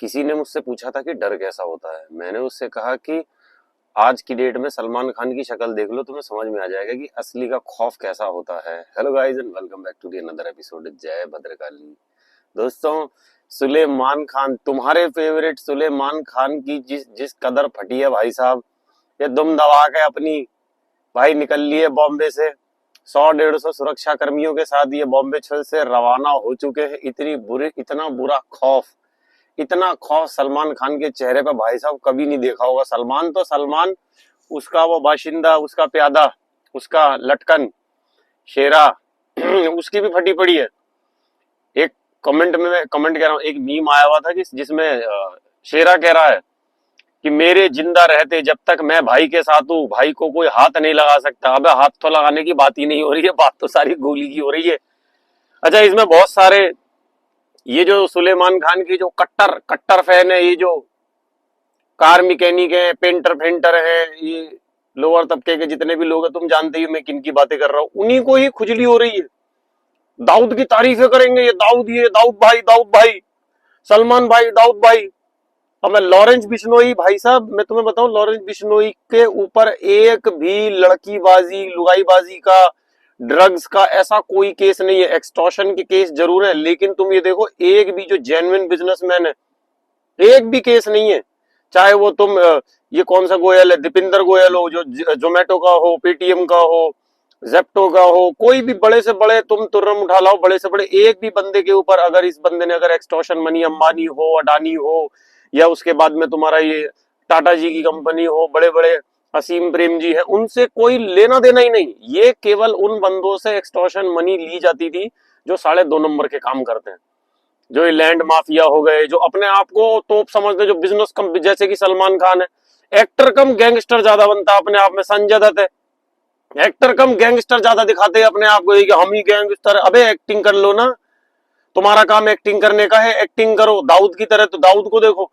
किसी ने मुझसे पूछा था कि डर कैसा होता है। मैंने उससे कहा कि आज की डेट में सलमान खान की शक्ल देख लो, तुम्हें समझ में आ जाएगा कि असली का खौफ कैसा होता है। Hello guys and welcome back to the another episode. जय भद्रकाली। दोस्तों, सुलेमान खान, तुम्हारे फेवरेट सुलेमान खान की जिस जिस कदर फटी है भाई साहब, ये दुम दबा के अपनी भाई निकल लिए बॉम्बे से 100-150 सुरक्षा कर्मियों के साथ ये बॉम्बे से रवाना हो चुके हैं। इतना खौफ सलमान खान के चेहरे पे भाई साहब कभी नहीं देखा होगा। सलमान तो सलमान, उसका वो बाशिंदा, उसका प्यादा, उसका लटकन शेरा उसकी भी फटी पड़ी है। एक कमेंट में मैं कमेंट कह रहा हूँ, एक मीम आया हुआ था जिसमें शेरा कह रहा है कि मेरे जिंदा रहते जब तक मैं भाई के साथ हूँ, भाई को कोई हाथ नहीं लगा सकता। अबे हाथ तो लगाने की बात ही नहीं हो रही है, बात तो सारी गोली की हो रही है। अच्छा, इसमें बहुत सारे ये जो सुलेमान खान की जो कट्टर कट्टर फैन है, ये जो कार मैकेनिक है, पेंटर फेंटर है, ये लोअर तबके के जितने भी लोग हैं, तुम जानते ही हो मैं किन की बातें कर रहा हूँ, उन्हीं को ही खुजली हो रही है। दाऊद की तारीफें करेंगे, ये दाऊद भाई, सलमान भाई, दाऊद भाई। अब मैं लॉरेंस बिश्नोई, भाई साहब मैं तुम्हें बताऊं, लॉरेंस बिश्नोई के ऊपर एक भी लड़कीबाजी, लुगाईबाजी का, ड्रग्स का ऐसा कोई केस नहीं है। एक्सटॉर्शन के केस जरूर है, लेकिन तुम ये देखो, एक भी जो जेन्युइन बिजनेसमैन है, एक भी केस नहीं है। चाहे वो तुम ये कौन सा गोयल है, दीपिंदर गोयल हो, जो जोमेटो का हो, पेटीएम का हो, जेप्टो का हो, कोई भी बड़े से बड़े तुम तुर्रम उठा लाओ, बड़े से बड़े एक भी बंदे के ऊपर अगर इस बंदे ने अगर एक्सटॉर्शन मनी, अंबानी हो, अडानी हो, या उसके बाद में तुम्हारा ये टाटा जी की कंपनी हो, बड़े बड़े असीम प्रेम जी है, उनसे कोई लेना देना ही नहीं। ये केवल उन बंदों से एक्सटॉर्शन मनी ली जाती थी जो 2.5 नंबर के काम करते हैं, जो ये लैंड माफिया हो गए, जो अपने आप को तोप समझते, जो बिजनेस कम, जैसे कि सलमान खान है, एक्टर कम गैंगस्टर ज्यादा बनता अपने आप में। संजय दत्त है, एक्टर कम गैंगस्टर ज्यादा दिखाते हैं अपने आप को, कि हम ही गैंगस्टर। अबे एक्टिंग कर लो ना, तुम्हारा काम एक्टिंग करने का है, एक्टिंग करो दाऊद की तरह। तो दाऊद को देखो,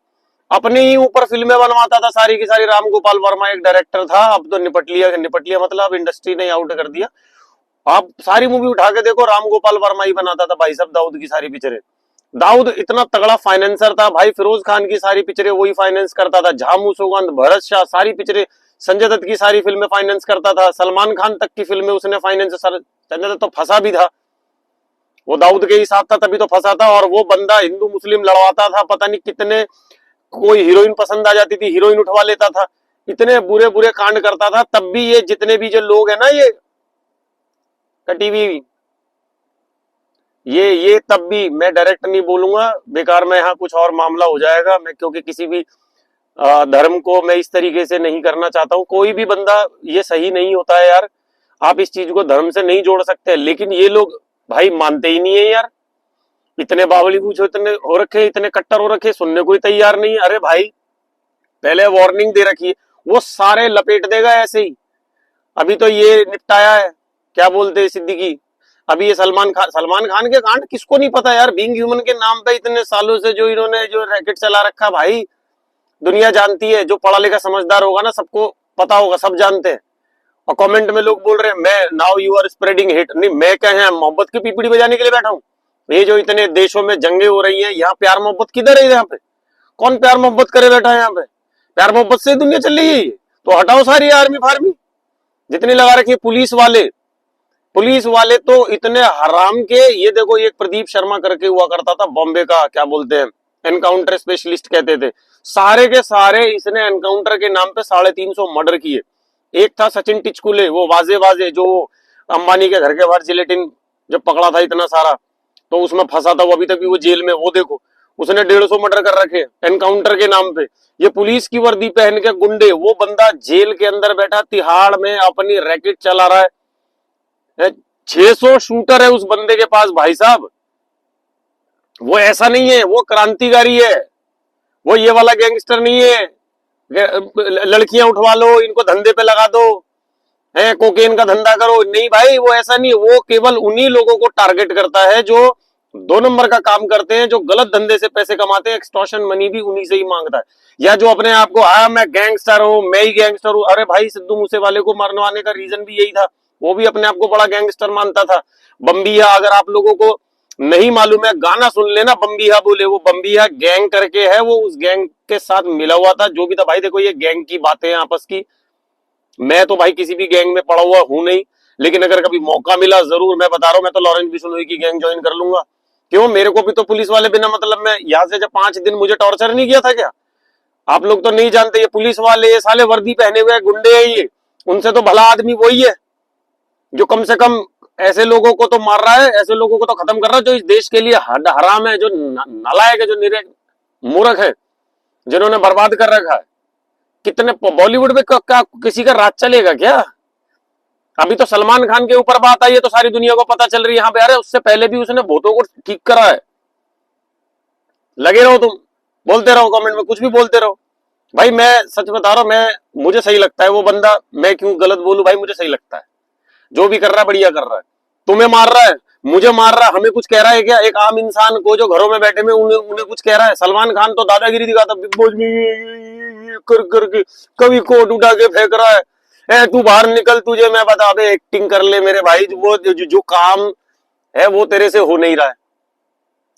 अपने ही ऊपर फिल्में बनवाता था सारी की सारी। राम गोपाल वर्मा एक डायरेक्टर था, अब तो निपट लिया मतलब इंडस्ट्री ने आउट कर दिया। आप सारी मूवी उठा के देखो, राम गोपाल वर्मा ही बनाता था भाई साहब दाऊद की सारी पिक्चरें। दाऊद इतना तगड़ा फाइनेंसर था भाई, फिरोज खान की सारी पिक्चरें वही फाइनेंस करता था, झामू सौगंध, भरत शाह, सारी पिक्चरें, संजय दत्त की सारी फिल्में फाइनेंस करता था, सलमान खान तक की फिल्में उसने फाइनेंस। संजय दत्त तो फंसा भी था, वो दाऊद के ही साथ था तभी तो फंसा था। और वो बंदा हिंदू मुस्लिम लड़वाता था, पता नहीं कितने, कोई हीरोइन पसंद आ जाती थी, हीरोइन उठवा लेता था, इतने बुरे बुरे कांड करता था। तब भी ये जितने भी जो लोग है ना, ये कटी हुई, ये तब भी, मैं डायरेक्ट नहीं बोलूंगा बेकार में, यहाँ कुछ और मामला हो जाएगा। मैं क्योंकि किसी भी धर्म को मैं इस तरीके से नहीं करना चाहता हूँ। कोई भी बंदा, ये सही नहीं होता है यार, आप इस चीज को धर्म से नहीं जोड़ सकते। लेकिन ये लोग भाई मानते ही नहीं है यार, इतने बावली पूछो, इतने हो रखे, इतने कट्टर हो रखे, सुनने को ही तैयार नहीं है। अरे भाई, पहले वार्निंग दे रखी है, वो सारे लपेट देगा ऐसे ही। अभी तो ये निपटाया है, क्या बोलते हैं सिद्दीकी, अभी ये सलमान खान के कांड किसको नहीं पता यार। बीइंग ह्यूमन के नाम पे इतने सालों से जो इन्होंने जो रैकेट चला रखा भाई, दुनिया जानती है। जो पढ़ा लिखा समझदार होगा ना, सबको पता होगा, सब जानते हैं। और कमेंट में लोग बोल रहे हैं मैं, now you are spreading hate. नहीं, मैं क्या है मोहब्बत की पीपड़ी बजाने के लिए बैठा हूँ? ये जो इतने देशों में जंगे हो रही हैं, यहाँ प्यार मोहब्बत किधर है? यहाँ पे कौन प्यार मोहब्बत करे बैठा है? यहाँ पे प्यार मोहब्बत से दुनिया चल रही है। तो हटाओ सारी आर्मी फार्मी जितनी लगा रखी है। पुलिस वाले तो इतने हराम के, ये देखो एक प्रदीप शर्मा करके हुआ करता था बॉम्बे का, क्या बोलते हैं, एनकाउंटर स्पेशलिस्ट कहते थे, सारे के सारे इसने एनकाउंटर के नाम पे 350 मर्डर किए। एक था सचिन टिचकुले, वो वाजे जो अंबानी के घर के बाहर जिलेटिन जब पकड़ा था इतना सारा, तो उसमें फंसा था वो, अभी तक भी वो जेल में। वो देखो, उसने 150 मर्डर कर रखे एनकाउंटर के नाम पे। ये पुलिस की वर्दी पहन के गुंडे, वो बंदा जेल के अंदर बैठा तिहाड़ में अपनी रैकेट चला रहा है। 600 शूटर है उस बंदे के पास भाई साहब। वो ऐसा नहीं है, वो क्रांतिकारी है, वो ये वाला गैंगस्टर नहीं है, लड़कियां उठवा लो, इनको धंधे पे लगा दो, है कोकेन का धंधा करो। नहीं भाई, वो ऐसा नहीं है। वो केवल उन्हीं लोगों को टारगेट करता है जो 2 नंबर का काम करते हैं, जो गलत धंधे से पैसे कमाते हैं। एक्सटॉर्शन मनी भी उन्हीं से ही मांगता है, या जो अपने आप को, हाँ मैं गैंगस्टर हूं, मैं ही गैंगस्टर हूं। अरे भाई, सिद्धू मूसेवाले को मरवाने का रीजन भी यही था, वो भी अपने आप को बड़ा गैंगस्टर मानता था। बम्बिया, अगर आप लोगों को नहीं मालूम है, गाना सुन लेना, बम्बिया बोले, वो बम्बिया गैंग करके है, वो उस गैंग के साथ मिला हुआ था, जो भी था भाई। देखो ये गैंग की बातें हैं आपस की, मैं तो भाई किसी भी गैंग में पड़ा हुआ हूं नहीं, लेकिन अगर कभी मौका मिला जरूर, मैं बता रहा हूं, मैं तो लॉरेंस बिश्नोई की गैंग ज्वाइन कर लूंगा। क्यों, मेरे को भी तो पुलिस वाले बिना मतलब में यहाँ से जब 5 दिन मुझे टॉर्चर नहीं किया था क्या? आप लोग तो नहीं जानते, ये पुलिस वाले, ये साले वर्दी पहने हुए गुंडे हैं, ये उनसे तो भला आदमी वही है जो कम से कम ऐसे लोगों को तो मार रहा है, ऐसे लोगों को तो खत्म कर रहा है जो इस देश के लिए हराम है, जो नालायक है, जो निरे मूर्ख है, जिन्होंने बर्बाद कर रखा है। कितने बॉलीवुड में क्या किसी का राज चलेगा क्या? अभी तो सलमान खान के ऊपर बात आई है तो सारी दुनिया को पता चल रही है, यहाँ पे अरे उससे पहले भी उसने बहुतों को ठीक करा है। लगे रहो तुम, बोलते रहो कमेंट में, कुछ भी बोलते रहो भाई। मैं सच बता रहा हूं, मैं मुझे सही लगता है वो बंदा, मैं क्यों गलत बोलूं भाई, मुझे सही लगता है जो भी कर रहा है, बढ़िया कर रहा है। तुम्हें मार रहा है, मुझे मार रहा है, हमें कुछ कह रहा है क्या? एक आम इंसान को जो घरों में बैठे में उन्हें उन्हें कुछ कह रहा है? सलमान खान तो दादागिरी दिखाता बिग बॉस में, कर करके कभी कोट उठा के फेंक रहा है, ए तू बाहर निकल, तुझे मैं बता दे, एक्टिंग कर ले मेरे भाई, वो जो काम है वो तेरे से हो नहीं रहा है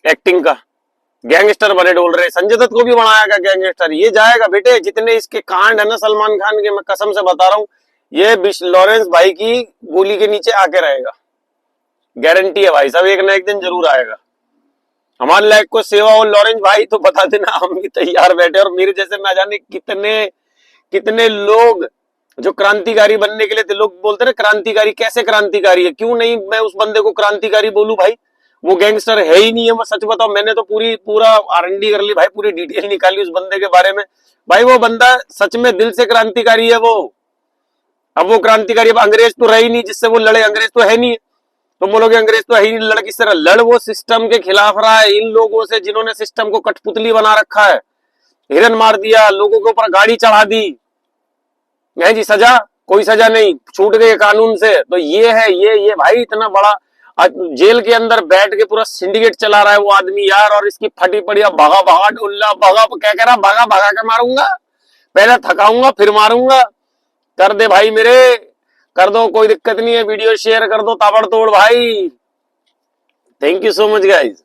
एक्टिंग का। गैंगस्टर बने डोल रहे, संजय दत्त को भी बनाया गया गैंगस्टर, ये जाएगा बेटे। जितने इसके कांड है ना सलमान खान के, मैं कसम से बता रहा हूं, ये लॉरेंस भाई की गोली के नीचे आके रहेगा, गारंटी है भाई साहब, एक ना एक दिन जरूर आएगा। हमारे लायक को सेवा और लॉरेंस भाई तो बता देना, हम भी तैयार बैठे। और मेरे जैसे ना जाने कितने कितने लोग जो क्रांतिकारी बनने के लिए थे, लोग बोलते ना क्रांतिकारी, कैसे क्रांतिकारी है, क्यों नहीं मैं उस बंदे को क्रांतिकारी बोलूं भाई? वो गैंगस्टर है ही नहीं है। मैं सच बताऊं, मैंने तो पूरा आरएनडी कर ली भाई, पूरी डिटेल निकाली उस बंदे के बारे में भाई। वो बंदा सच में दिल से क्रांतिकारी है वो। अब वो क्रांतिकारी, अब अंग्रेज तो रही नहीं जिससे वो लड़े, अंग्रेज तो है नहीं, तुम बोलोगे अंग्रेज तो है ही नहीं, लड़ किस तरह? लड़ वो सिस्टम के खिलाफ रहा है, इन लोगों से जिन्होंने सिस्टम को कठपुतली बना रखा है, हिरन मार दिया, लोगों के ऊपर गाड़ी चढ़ा दी है जी, सजा कोई सजा नहीं, छूट गए कानून से। तो ये है, ये भाई इतना बड़ा जेल के अंदर बैठ के पूरा सिंडिकेट चला रहा है वो आदमी यार। और इसकी फटी पड़ी भगा भगा ढुल्ला भगा, क्या कह रहा, भगा भगा के मारूंगा, पहले थकाऊंगा फिर मारूंगा। कर दे भाई मेरे, कर दो, कोई दिक्कत नहीं है, वीडियो शेयर कर दो ताबड़तोड़ भाई। Thank you so much guys.